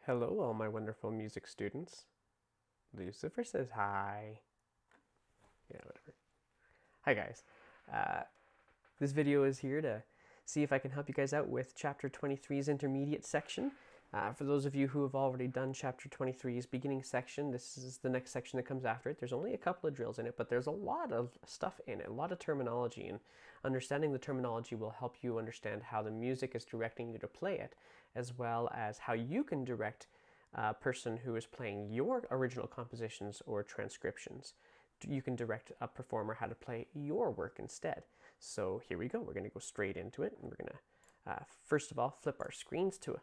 Hello, all my wonderful music students. Lucifer says hi. Yeah, whatever. Hi, guys. This video is here to see if I can help you guys out with Chapter 23's intermediate section. For those of you who have already done Chapter 23's beginning section, this is the next section that comes after it. There's only a couple of drills in it, but there's a lot of stuff in it, a lot of terminology, and understanding the terminology will help you understand how the music is directing you to play it, as well as how you can direct a person who is playing your original compositions or transcriptions. You can direct a performer how to play your work instead. So here we go. We're going to go straight into it. And we're going to, first of all, flip our screens to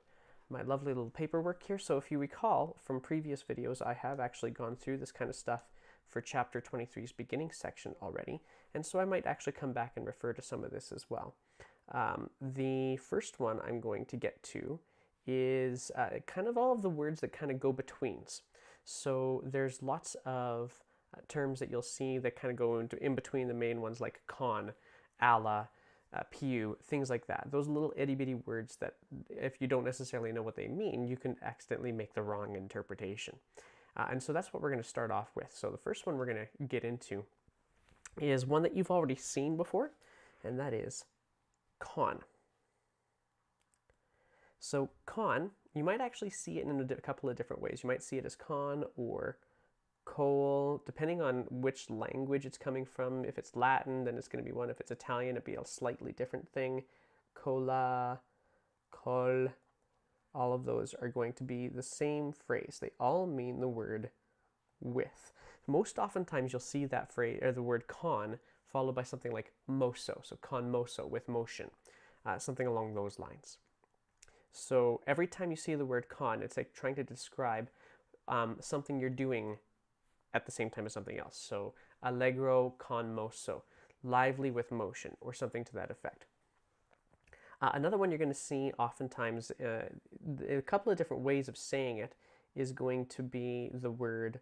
my lovely little paperwork here. So if you recall from previous videos, I have actually gone through this kind of stuff for Chapter 23's beginning section already. And so I might actually come back and refer to some of this as well. The first one I'm going to get to is kind of all of the words that kind of go betweens. So there's lots of terms that you'll see that kind of go in between the main ones, like con, alla, pu, things like that. Those little itty bitty words that if you don't necessarily know what they mean, you can accidentally make the wrong interpretation. And so that's what we're going to start off with. So the first one we're going to get into is one that you've already seen before, and that is con. So con, you might actually see it in a couple of different ways. You might see it as con or col, depending on which language it's coming from. If it's Latin, then it's going to be one. If it's Italian, it'd be a slightly different thing. Cola, col, all of those are going to be the same phrase. They all mean the word with. Most oftentimes you'll see that phrase, or the word con, followed by something like moso, so con moso, with motion, something along those lines. So every time you see the word con, it's like trying to describe something you're doing at the same time as something else. So allegro con moso, lively with motion, or something to that effect. Another one you're going to see oftentimes, a couple of different ways of saying it, is going to be the word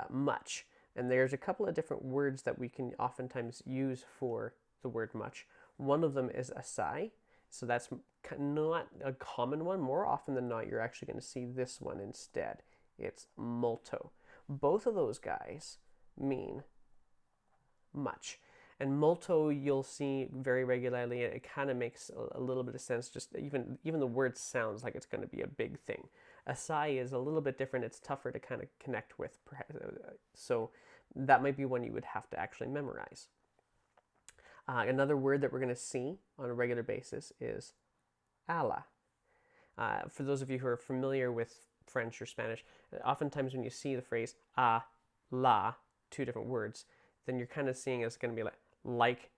much. And there's a couple of different words that we can oftentimes use for the word much. One of them is assai. So that's not a common one. More often than not, you're actually going to see this one instead. It's molto. Both of those guys mean much. And molto you'll see very regularly. It kind of makes a little bit of sense. Just even the word sounds like it's going to be a big thing. Assai is a little bit different. It's tougher to kind of connect with. So that might be one you would have to actually memorize. Another word that we're going to see on a regular basis is alla. For those of you who are familiar with French or Spanish, oftentimes when you see the phrase a, la, two different words, then you're kind of seeing it's going to be like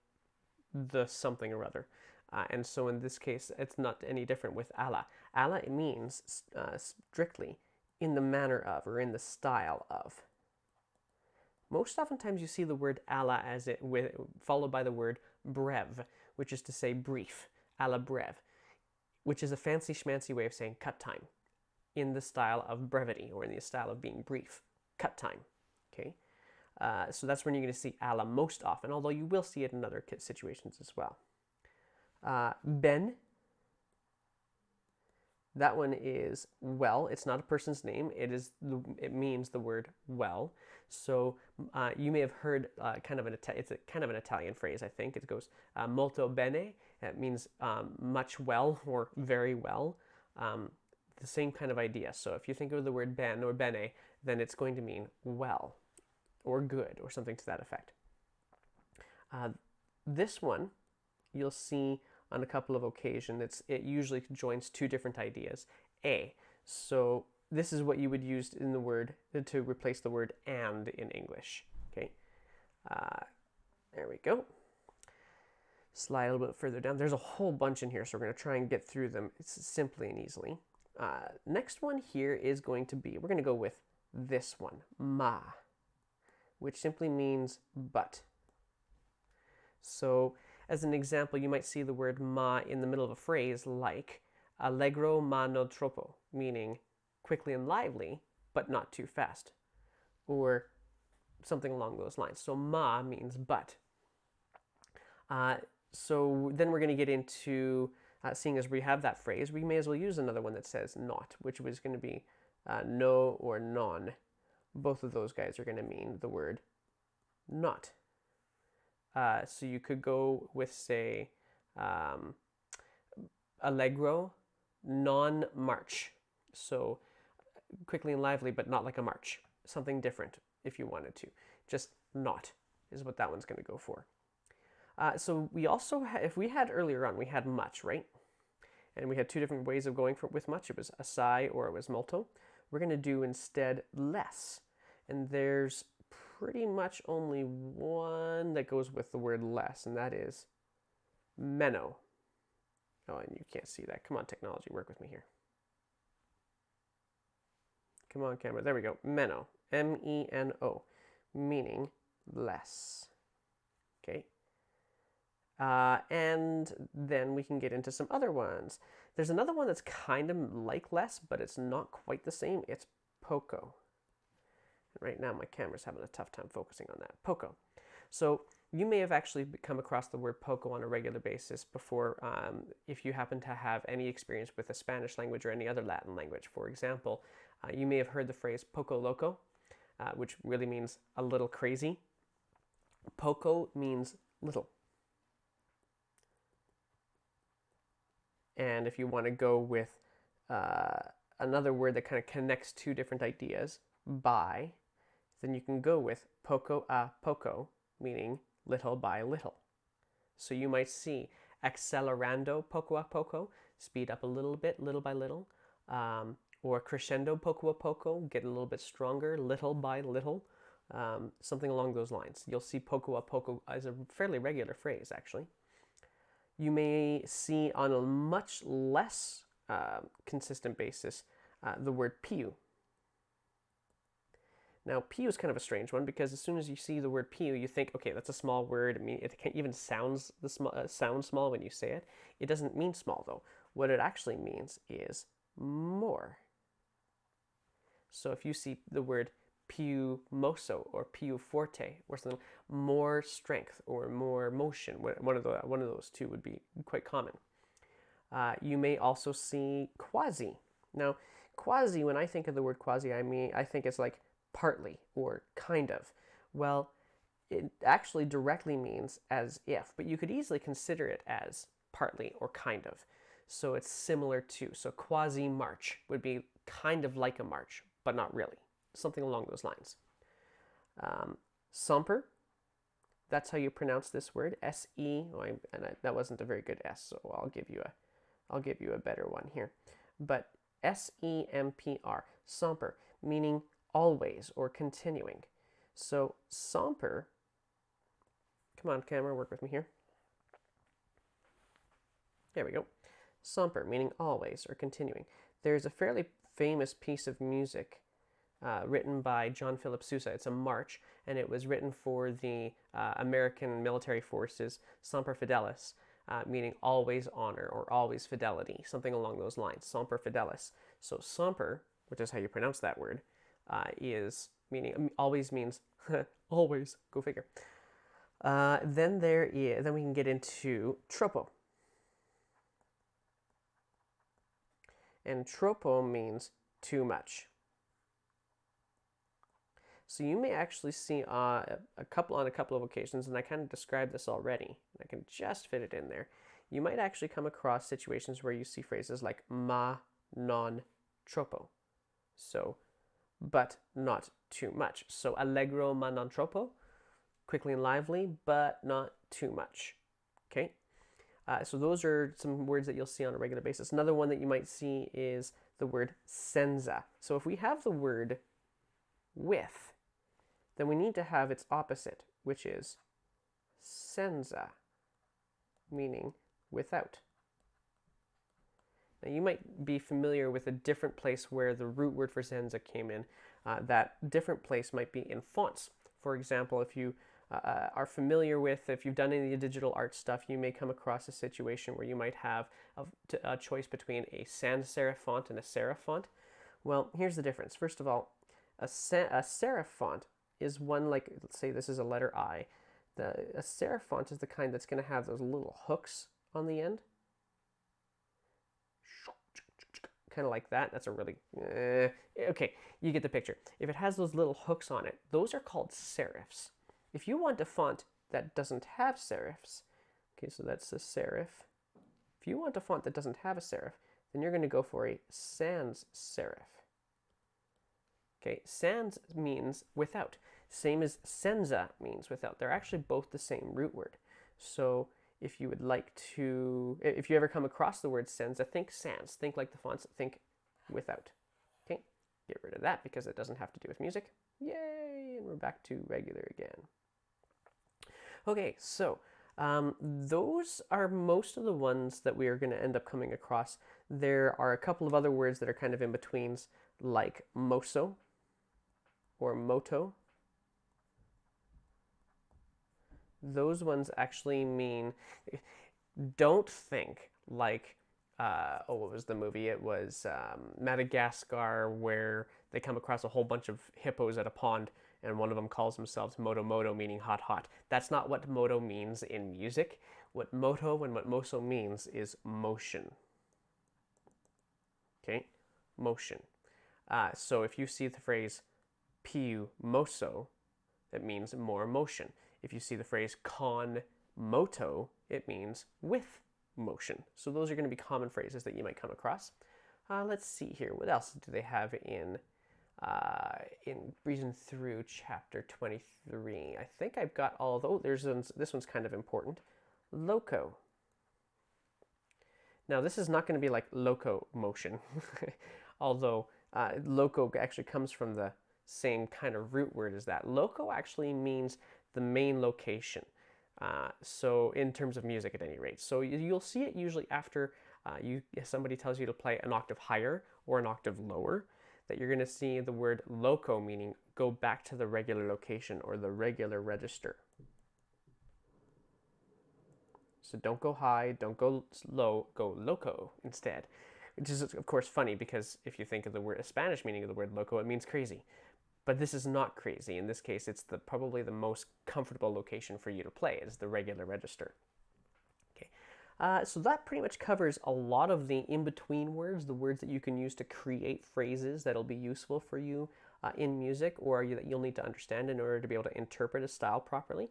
the something or other. And so in this case, it's not any different with alla. Alla, it means strictly in the manner of, or in the style of. Most oftentimes you see the word alla as it followed by the word breve, which is to say brief, alla breve, which is a fancy schmancy way of saying cut time, in the style of brevity, or in the style of being brief, cut time. Okay, so that's when you're going to see alla most often, although you will see it in other situations as well. Ben. That one is well. It's not a person's name. It means the word well. So you may have heard it's kind of an Italian phrase. I think it goes molto bene. It means much well or very well. The same kind of idea. So if you think of the word ben or bene, then it's going to mean well or good or something to that effect. This one you'll see on a couple of occasions. It usually joins two different ideas. A. So this is what you would use in the word to replace the word and in English. Okay. There we go. Slide a little bit further down. There's a whole bunch in here, so we're going to try and get through them simply and easily. Next one here is going to be, we're going to go with this one, ma, which simply means but. So as an example, you might see the word ma in the middle of a phrase like allegro ma non troppo, meaning quickly and lively, but not too fast, or something along those lines. So ma means but. So then we're going to get into seeing as we have that phrase, we may as well use another one that says not, which was going to be no or non. Both of those guys are going to mean the word not. So you could go with, say, allegro, non-march. So quickly and lively, but not like a march. Something different if you wanted to. Just not is what that one's going to go for. So we also, if we had earlier on, we had much, right? And we had two different ways of going with much. It was assai or it was molto. We're going to do instead less. And there's pretty much only one that goes with the word less, and that is meno. Oh, and you can't see that. Come on, technology, work with me here. Come on, camera. There we go. Meno. M-E-N-O. Meaning less. Okay. And then we can get into some other ones. There's another one that's kind of like less, but it's not quite the same. It's poco. Right now my camera's having a tough time focusing on that. Poco. So you may have actually come across the word poco on a regular basis before if you happen to have any experience with the Spanish language or any other Latin language. For example, you may have heard the phrase poco loco, which really means a little crazy. Poco means little. And if you want to go with another word that kind of connects two different ideas, by, then you can go with poco a poco, meaning little by little. So you might see accelerando poco a poco, speed up a little bit, little by little, or crescendo poco a poco, get a little bit stronger, little by little, something along those lines. You'll see poco a poco as a fairly regular phrase, actually. You may see on a much less consistent basis the word piu. Now, piu is kind of a strange one because as soon as you see the word piu, you think, okay, that's a small word. I mean, it even sounds small when you say it. It doesn't mean small, though. What it actually means is more. So if you see the word più mosso or più forte or something, more strength or more motion, one of those two would be quite common. You may also see quasi. Now, quasi, when I think of the word quasi, I think it's like partly or kind of. Well, it actually directly means as if, but you could easily consider it as partly or kind of. So it's similar to, so quasi march would be kind of like a march, but not really. Something along those lines. Semper, that's how you pronounce this word. S-E, that wasn't a very good S, so I'll give you a better one here. But S-E-M-P-R, semper, meaning always or continuing. So semper, come on camera, work with me here. There we go. Semper, meaning always or continuing. There's a fairly famous piece of music written by John Philip Sousa. It's a march, and it was written for the American military forces, Semper Fidelis, meaning always honor or always fidelity, something along those lines, Semper Fidelis. So semper, which is how you pronounce that word, is meaning, always means always, go figure. Then we can get into troppo. And troppo means too much. So you may actually see on a couple of occasions, and I kind of described this already, and I can just fit it in there. You might actually come across situations where you see phrases like ma non troppo. So, but not too much. So allegro ma non troppo, quickly and lively, but not too much. Okay? So those are some words that you'll see on a regular basis. Another one that you might see is the word senza. So if we have the word with, then we need to have its opposite, which is senza, meaning without. Now you might be familiar with a different place where the root word for senza came in. That different place might be in fonts. For example, if you are familiar with, if you've done any of the digital art stuff, you may come across a situation where you might have a choice between a sans serif font and a serif font. Well, here's the difference. First of all, a serif font is one, like, let's say this is a letter I. A serif font is the kind that's going to have those little hooks on the end. kind of like that, that's a really, okay, you get the picture. If it has those little hooks on it, those are called serifs. If you want a font that doesn't have serifs, okay, so that's a serif. If you want a font that doesn't have a serif, then you're going to go for a sans serif. Okay, sans means without, same as senza means without. They're actually both the same root word. So if you would like to, if you ever come across the word senza, think sans, think like the fonts, think without. Okay, get rid of that because it doesn't have to do with music. Yay, and we're back to regular again. Okay, so those are most of the ones that we are going to end up coming across. There are a couple of other words that are kind of in betweens, like moso or moto. Those ones actually mean, don't think like, what was the movie? It was Madagascar, where they come across a whole bunch of hippos at a pond, and one of them calls themselves moto moto, meaning hot hot. That's not what moto means in music. What moto and what moso means is motion. Okay, motion. So if you see the phrase più moso, it means more motion. If you see the phrase con moto, it means with motion. So those are going to be common phrases that you might come across. Let's see here. What else do they have in Breezin Thru Chapter 23? I think I've got all of those. This one's kind of important. Loco. Now this is not going to be like loco motion, although loco actually comes from the same kind of root word as that. Loco actually means the main location. So in terms of music at any rate. So you'll see it usually after somebody tells you to play an octave higher or an octave lower, that you're going to see the word loco, meaning go back to the regular location or the regular register. So don't go high, don't go low, go loco instead. Which is, of course, funny because if you think of the word, a Spanish meaning of the word loco, it means crazy. But this is not crazy. In this case, it's probably the most comfortable location for you to play, is the regular register. Okay, so that pretty much covers a lot of the in-between words, the words that you can use to create phrases that'll be useful for you in music, or that you'll need to understand in order to be able to interpret a style properly.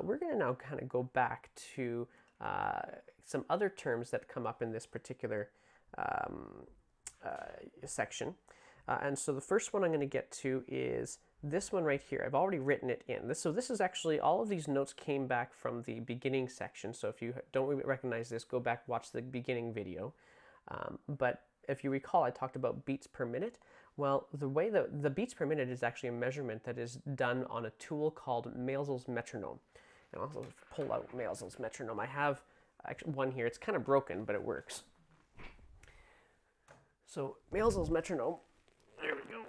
We're going to now kind of go back to some other terms that come up in this particular section. And so the first one I'm going to get to is this one right here. I've already written it in. So this is actually, all of these notes came back from the beginning section. So if you don't recognize this, go back, watch the beginning video. But if you recall, I talked about beats per minute. Well, the way the beats per minute is actually a measurement that is done on a tool called Maelzel's metronome. And I'll also pull out Maelzel's metronome. I have actually one here. It's kind of broken, but it works. So Maelzel's metronome. There we go.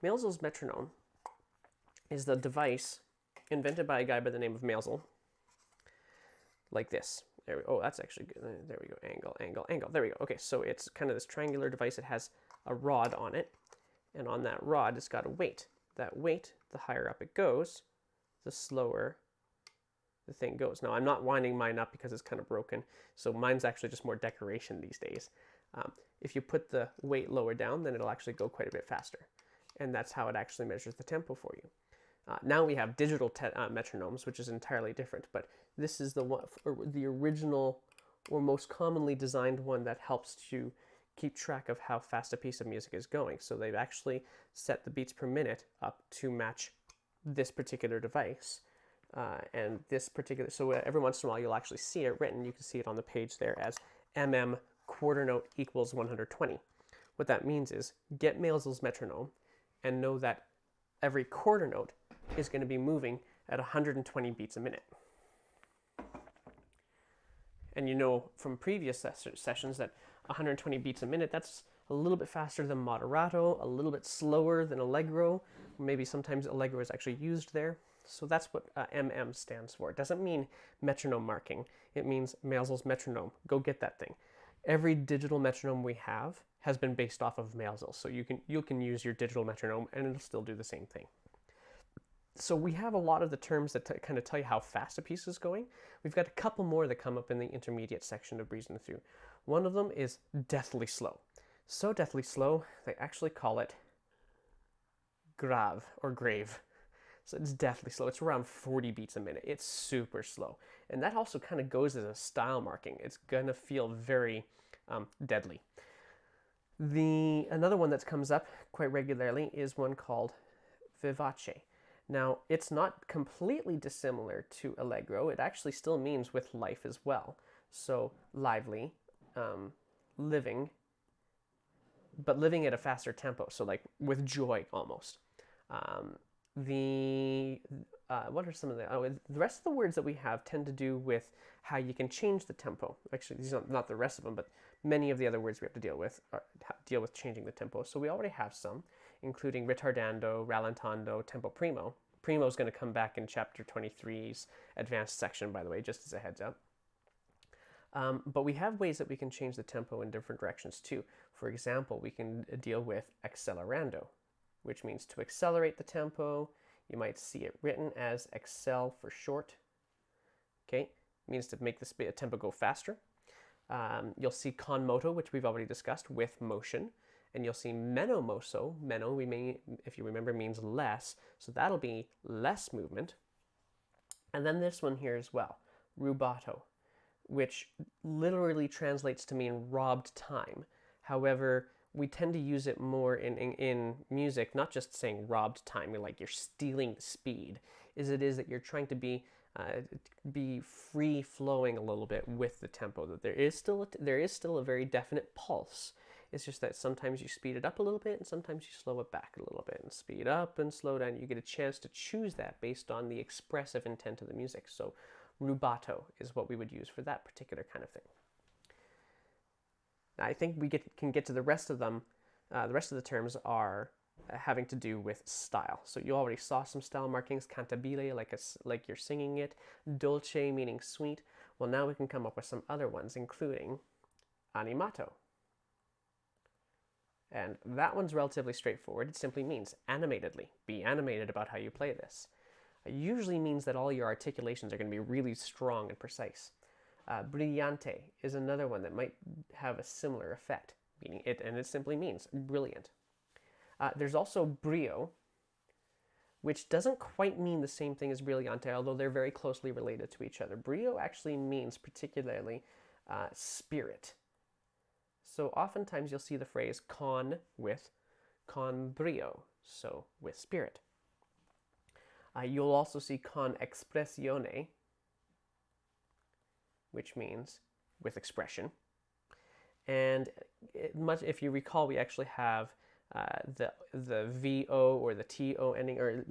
Maelzel's metronome is the device invented by a guy by the name of Maelzel. Like this. There we go. Oh, that's actually good. There we go. Angle, angle, angle. There we go. Okay, so it's kind of this triangular device. It has a rod on it. And on that rod, it's got a weight. That weight, the higher up it goes, the slower the thing goes. Now, I'm not winding mine up because it's kind of broken. So mine's actually just more decoration these days. If you put the weight lower down, then it'll actually go quite a bit faster. And that's how it actually measures the tempo for you. Now we have digital metronomes, which is entirely different, but this is the one, or the original or most commonly designed one that helps to keep track of how fast a piece of music is going. So they've actually set the beats per minute up to match this particular device. And this particular, so every once in a while you'll actually see it written. You can see it on the page there as mm quarter note equals 120. What that means is get Maelzel's metronome and know that every quarter note is going to be moving at 120 beats a minute. And you know from previous sessions that 120 beats a minute, that's a little bit faster than moderato, a little bit slower than allegro. Maybe sometimes allegro is actually used there. So that's what MM stands for. It doesn't mean metronome marking. It means Maelzel's metronome. Go get that thing. Every digital metronome we have has been based off of Maelzel. So you can use your digital metronome and it'll still do the same thing. So we have a lot of the terms that kind of tell you how fast a piece is going. We've got a couple more that come up in the intermediate section of Breezin Thru. One of them is deathly slow. So deathly slow, they actually call it grave or grave. So it's deathly slow. It's around 40 beats a minute. It's super slow. And that also kind of goes as a style marking. It's going to feel very deadly. Another one that comes up quite regularly is one called Vivace. Now, it's not completely dissimilar to Allegro. It actually still means with life as well. So lively, living, but living at a faster tempo. So like with joy almost. What are some of the rest of the words that we have tend to do with how you can change the tempo. Actually, these are not the rest of them, but many of the other words we have to deal with changing the tempo. So we already have some, including ritardando, rallentando, tempo primo. Primo is going to come back in chapter 23's advanced section, by the way, just as a heads up. But we have ways that we can change the tempo in different directions too. For example, we can deal with accelerando, which means to accelerate the tempo. You might see it written as accel for short. Okay, it means to make the tempo go faster. You'll see con moto, which we've already discussed, with motion. And you'll see meno mosso. Meno, if you remember, means less. So that'll be less movement. And then this one here as well, rubato, which literally translates to mean robbed time. However, we tend to use it more in music, not just saying robbed time, like you're stealing the speed, as it is that you're trying to be free flowing a little bit with the tempo. That there is still a very definite pulse. It's just that sometimes you speed it up a little bit and sometimes you slow it back a little bit, and speed up and slow down. You get a chance to choose that based on the expressive intent of the music. So rubato is what we would use for that particular kind of thing. Now, I think we can get to the rest of them. The rest of the terms are having to do with style. So you already saw some style markings, cantabile, like you're singing it, dolce meaning sweet. Well, now we can come up with some other ones, including animato. And that one's relatively straightforward. It simply means animatedly. Be animated about how you play this. It usually means that all your articulations are going to be really strong and precise. Brillante is another one that might have a similar effect, meaning it simply means brilliant. There's also brio, which doesn't quite mean the same thing as brillante, although they're very closely related to each other. Brio actually means particularly spirit. So oftentimes you'll see the phrase con brio, so with spirit. You'll also see con expressione, which means with expression. And if you recall, we actually have the VO or the TO ending, or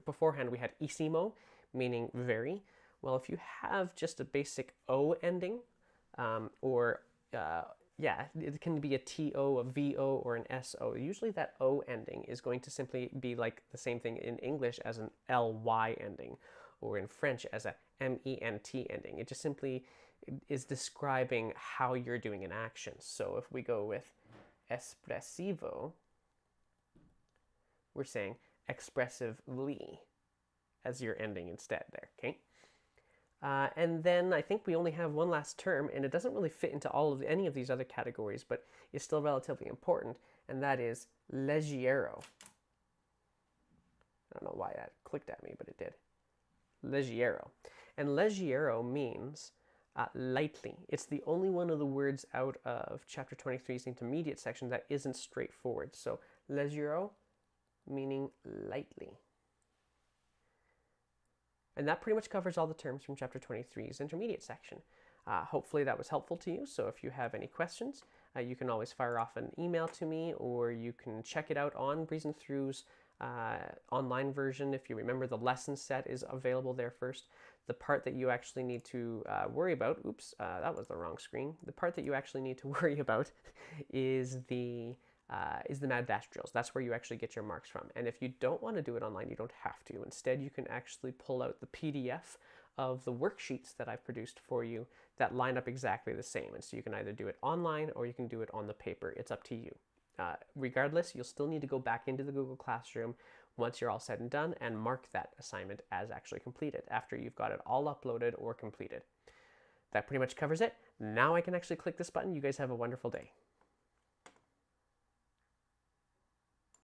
beforehand we had isimo, meaning very. Well, if you have just a basic O ending, it can be a TO, a VO, or an SO. Usually that O ending is going to simply be like the same thing in English as an LY ending, or in French as a MENT ending. It just simply is describing how you're doing an action. So if we go with espressivo, we're saying expressively as your ending instead there, okay? And then I think we only have one last term, and it doesn't really fit into any of these other categories, but is still relatively important, and that is leggiero. I don't know why that clicked at me, but it did. Leggiero. And leggiero means lightly. It's the only one of the words out of chapter 23's intermediate section that isn't straightforward. So leggiero meaning lightly. And that pretty much covers all the terms from chapter 23's intermediate section. Hopefully that was helpful to you. So if you have any questions, you can always fire off an email to me, or you can check it out on Breezin Thru's online version. If you remember, the lesson set is available there first. The part that you actually need to worry about, that was the wrong screen. The part that you actually need to worry about is the Mad Dash drills. That's where you actually get your marks from. And if you don't want to do it online, you don't have to. Instead, you can actually pull out the PDF of the worksheets that I've produced for you that line up exactly the same. And so you can either do it online or you can do it on the paper. It's up to you. Regardless, you'll still need to go back into the Google Classroom once you're all said and done, and mark that assignment as actually completed after you've got it all uploaded or completed. That pretty much covers it. Now I can actually click this button. You guys have a wonderful day.